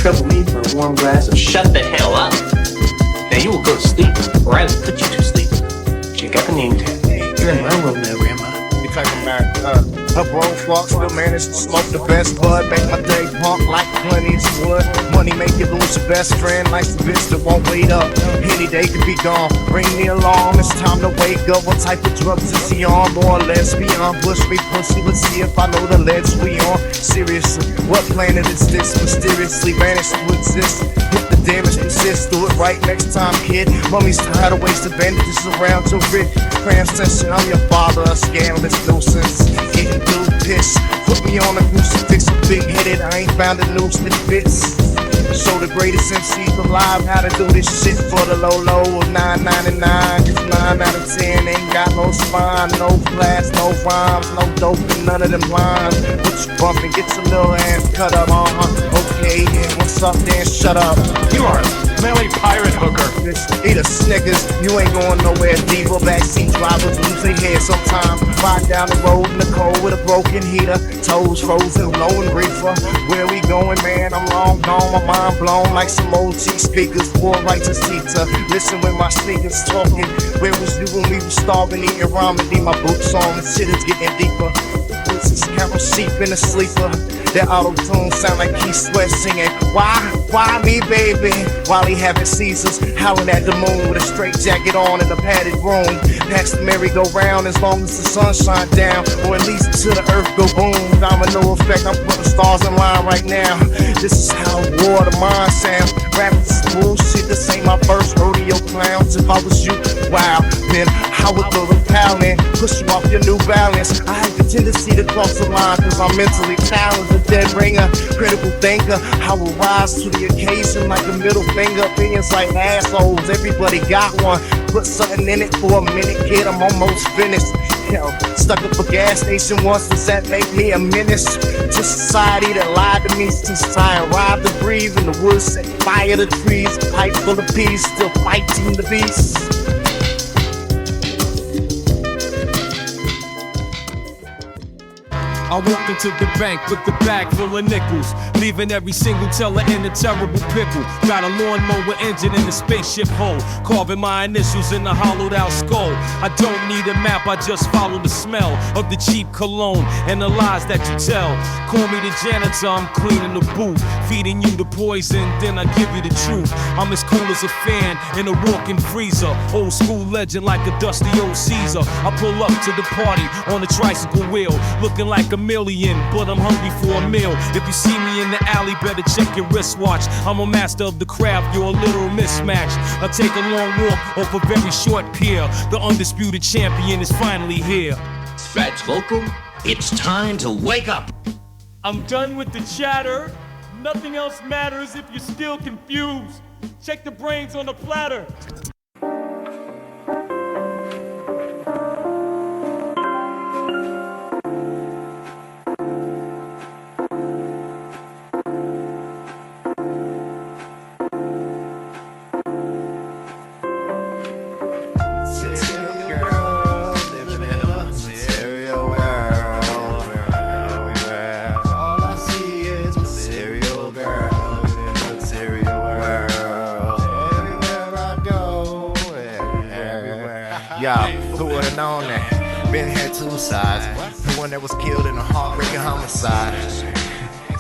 trouble me for a warm glass of shut the hell up. Now you will go to sleep, or I will put you to sleep. Check out the name tag. You're in my room now, Grandma. You think I'm married? Her bro fuck still managed to smoke the best bud. Make my day punk like plenty wood. Money make you lose your best friend. Like the bitch that won't wait up. Any day could be gone. Bring me along, it's time to wake up. What type of drugs is he on? More or less beyond. Push me pussy, let's see if I know the ledge we on. Seriously, what planet is this? Mysteriously vanished to exist. If the damage persists, do it right next time, kid. Mummy's tired of wasting bandages around your wrist. Cram session, I'm your father, a scandalous nuisance. Getting through piss. Put me on a crucifix, big headed, I ain't found a noose that fits. Show the greatest MCs alive how to do this shit for the low of 9.99. Cause 9 out of 10 ain't got no spine, no class, no rhymes, no dope in none of them lines. Put you bumping, get your little ass cut up, okay, and what's up then, shut up. You are a smelly pirate hooker. Eat a Snickers, you ain't going nowhere, diva. Backseat drivers lose their head sometimes. Ride down the road in the cold with a broken heater. Toes frozen, low and reefer. Where we going, man? I'm long gone, my mind blown like some old cheap speakers. War righteous teacher, listen when my sneakers talking. Where was you when we was starving, eating ramen? Leave my boots on, the shit is getting deeper. This is Carol Sheep in a sleeper. That auto-tune sound like Keith Sweat singing, why me, baby? While he having seizures, howling at the moon with a straight jacket on in a padded room. Past the merry-go-round as long as the sun shine down, or at least till the earth go boom. Domino effect, I'm putting stars in line right now. This is how war the mind sounds. Rapping this bullshit, this ain't my first rodeo clowns. If I was you, wow, then I would throw the pal in, push you off your new balance. I have the tendency to cross the line, cause I'm mentally challenged. A dead ringer, critical thinker. I will rise to the occasion like a middle finger. Opinions like assholes, everybody got one. Put something in it for a minute, kid, I'm almost finished. Yo, stuck up a gas station once, does that make me a menace to society that lied to me since I arrived to breathe? In the woods, set fire to trees, pipe full of peas, still fighting the beast. I walked into the bank with the bag full of nickels, leaving every single teller in a terrible pickle. Got a lawnmower engine in the spaceship hole, carving my initials in the hollowed out skull. I don't need a map, I just follow the smell of the cheap cologne and the lies that you tell. Call me the janitor, I'm cleaning the booth, feeding you the poison, then I give you the truth. I'm as cool as a fan in a walking freezer, old school legend like a dusty old Caesar. I pull up to the party on a tricycle wheel, looking like a million, but I'm hungry for a meal. If you see me in the alley, better check your wristwatch. I'm a master of the craft, you're a literal mismatch. I take a long walk off a very short pier. The undisputed champion is finally here. Fats Vocal, it's time to wake up. I'm done with the chatter. Nothing else matters if you're still confused. Check the brains on the platter. Yo, who would've known that? Been here two sides. The one that was killed in a heartbreaking homicide.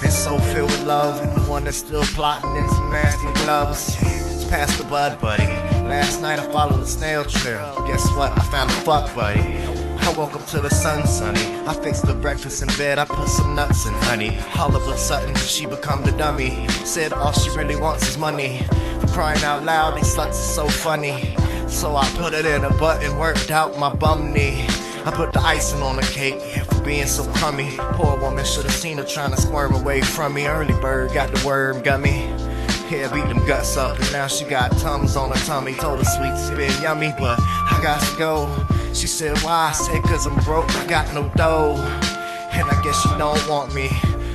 Been so filled with love, and the one that's still plotting in some nasty gloves. It's past the bud buddy. Last night I followed the snail trail. Guess what? I found a fuck buddy. I woke up to the sun sunny. I fixed the breakfast in bed, I put some nuts and honey. All of a sudden, she become the dummy. Said all she really wants is money. For crying out loud, these sluts are so funny. So I put it in a button, worked out my bum knee. I put the icing on the cake for being so crummy. Poor woman, should've seen her trying to squirm away from me. Early bird got the worm gummy. Yeah, beat them guts up, and now she got tums on her tummy. Told her sweets been yummy, but I got to go. She said, why? I said, cause I'm broke, I got no dough. And I guess she don't want me.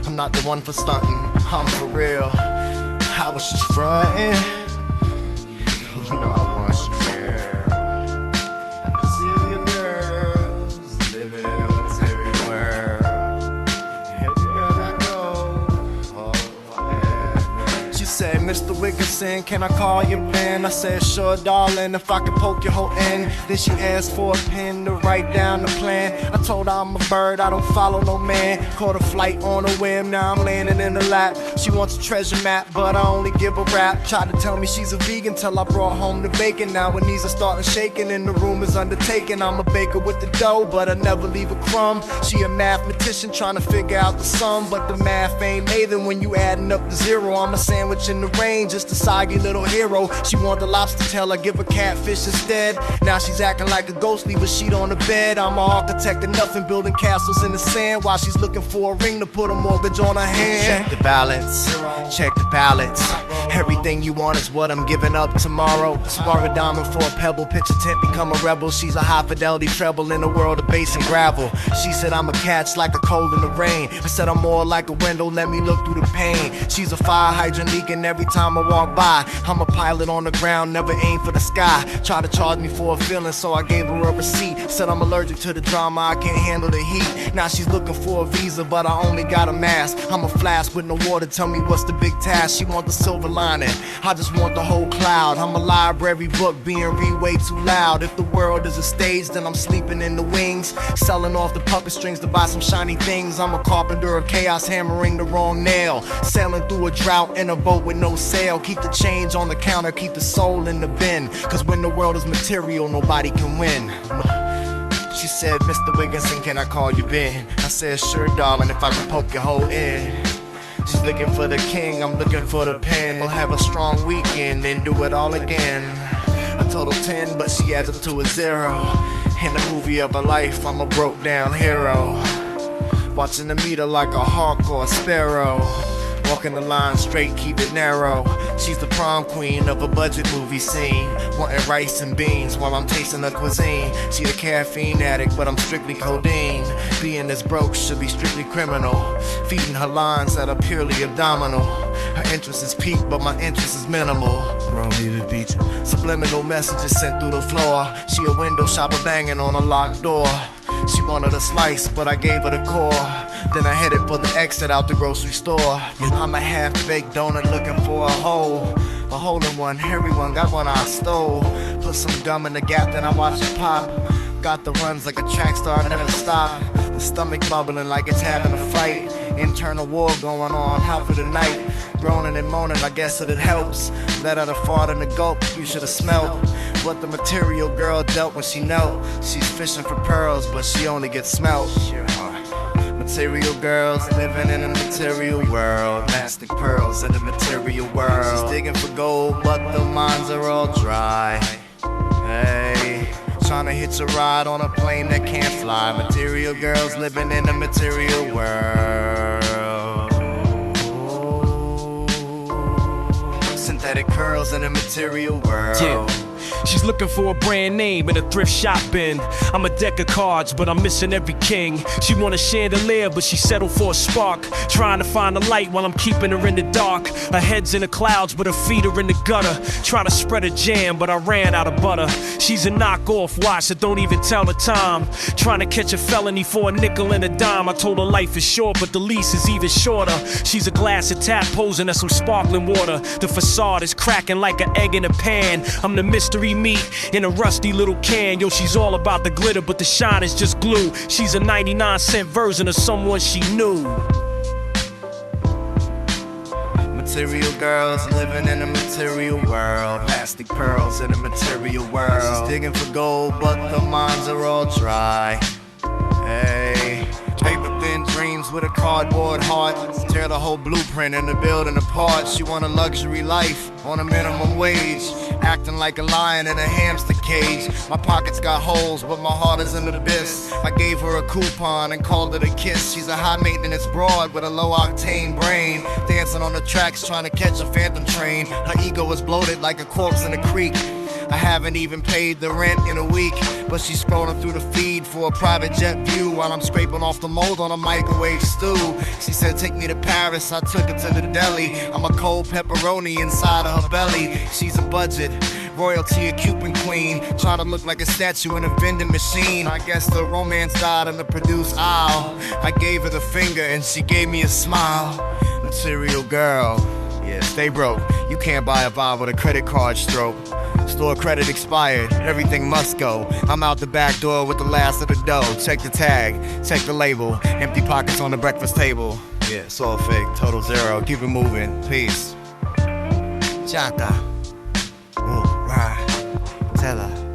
I'm not the one for stunting, I'm for real. I was just frontin'. You know I want you there. Silly girls living in a terrible world. Everywhere I go, oh, yeah. She said, Mr. Wigginson, can I call your pen? I said, sure, darling, if I could poke your whole end. Then she asked for a pen to write down the plan. I told her I'm a bird, I don't follow no man. Caught a flight on a whim, now I'm landing in the lap. She wants a treasure map, but I only give a rap. Tried to tell me she's a vegan till I brought home the bacon. Now her knees are starting shaking and the room is undertaken. I'm a baker with the dough, but I never leave a crumb. She a mathematician trying to figure out the sum, but the math ain't made it when you adding up the zero. I'm a sandwich in the rain, just a soggy little hero. She want the lobster tail, I give her catfish instead. Now she's acting like a ghost, leave a sheet on the bed. I'm an architect of nothing, building castles in the sand, while she's looking for a ring to put a mortgage on her hand. Check the balance, check the balance. Everything you want is what I'm giving up tomorrow. Spar a diamond for a pebble, pitch a tent, become a rebel. She's a high fidelity treble in a world of bass and gravel. She said I'm a catch like the cold in the rain. I said I'm more like a window, let me look through the pain. She's a fire hydrant leaking every time I walk by. I'm a pilot on the ground, never aim for the sky. Try to charge me for a feeling, so I gave her a receipt. Said I'm allergic to the drama, I can't handle the heat. Now she's looking for a visa, but I only got a mask. I'm a flask with no water, tell me what's the big task. She want the silver lining, I just want the whole cloud. I'm a library book being read way too loud. If the world is a stage, then I'm sleeping in the wings, selling off the puppet strings to buy some shiny things. I'm a carpenter of chaos, hammering the wrong nail, sailing through a drought in a boat with no sail. Keep the change on the counter, keep the soul in the bin, cause when the world is material, nobody can win. She said, Mr. Wigginson, can I call you Ben? I said, sure, darling, if I can poke your whole end. She's looking for the king, I'm looking for the pen. We'll have a strong weekend, then do it all again. I told her 10, but she adds up to a 0. In the movie of her life, I'm a broke down hero, watching the meter like a hawk or a sparrow. Walking the line straight, keep it narrow. She's the prom queen of a budget movie scene, wanting rice and beans while I'm tasting her cuisine. She a caffeine addict, but I'm strictly codeine. Being this broke should be strictly criminal, feeding her lines that are purely abdominal. Her interest is peak, but my interest is minimal. Subliminal messages sent through the floor. She a window shopper banging on a locked door. She wanted a slice, but I gave her the core. Then I headed for the exit out the grocery store. I'm a half-baked donut looking for a hole in one, everyone got one I stole. Put some gum in the gap, then I watch it pop. Got the runs like a track star, never stop. The stomach bubbling like it's having a fight. Internal war going on, out for the night. Groaning and moaning, I guess that it helps. Let out a fart and a gulp, you should've smelled what the material girl dealt when she knelt. She's fishing for pearls, but she only gets smelt. Material girls living in a material world. Plastic pearls in the material world. She's digging for gold, but the mines are all dry. Hey, trying to hitch a ride on a plane that can't fly. Material girls living in a material world. Synthetic curls in a material world. Yeah. She's looking for a brand name in a thrift shop bin. I'm a deck of cards, but I'm missing every king. She want a chandelier, but she settled for a spark. Trying to find a light while I'm keeping her in the dark. Her head's in the clouds, but her feet are in the gutter. Try to spread a jam, but I ran out of butter. She's a knockoff watch that don't even tell the time. Trying to catch a felony for a nickel and a dime. I told her life is short, but the lease is even shorter. She's a glass of tap posing as some sparkling water. The facade is cracking like an egg in a pan. I'm the mystery meat in a rusty little can. Yo, she's all about the glitter, but the shine is just glue. She's a 99-cent version of someone she knew. Material girls living in a material world. Plastic pearls in a material world. She's digging for gold, but the mines are all dry. Hey, paper thin dreams with a cardboard heart. Tear the whole blueprint in the building apart. She want a luxury life on a minimum wage, acting like a lion in a hamster cage. My pockets got holes, but my heart is an abyss. I gave her a coupon and called it a kiss. She's a high maintenance broad with a low octane brain, dancing on the tracks trying to catch a phantom train. Her ego is bloated like a corpse in a creek. I haven't even paid the rent in a week, but she's scrolling through the feed for a private jet view while I'm scraping off the mold on a microwave stew. She said take me to Paris, I took her to the deli. I'm a cold pepperoni inside of her belly. She's a budget, royalty, a Cuban queen, trying to look like a statue in a vending machine. I guess the romance died in the produce aisle. I gave her the finger and she gave me a smile. Material girl, Yeah, stay broke. You can't buy a vibe with a credit card stroke. Store credit expired, everything must go. I'm out the back door with the last of the dough. Check the tag, check the label. Empty pockets on the breakfast table. Yeah, it's all fake, total zero. Keep it moving, peace. Chata. Ooh, right. Tell her.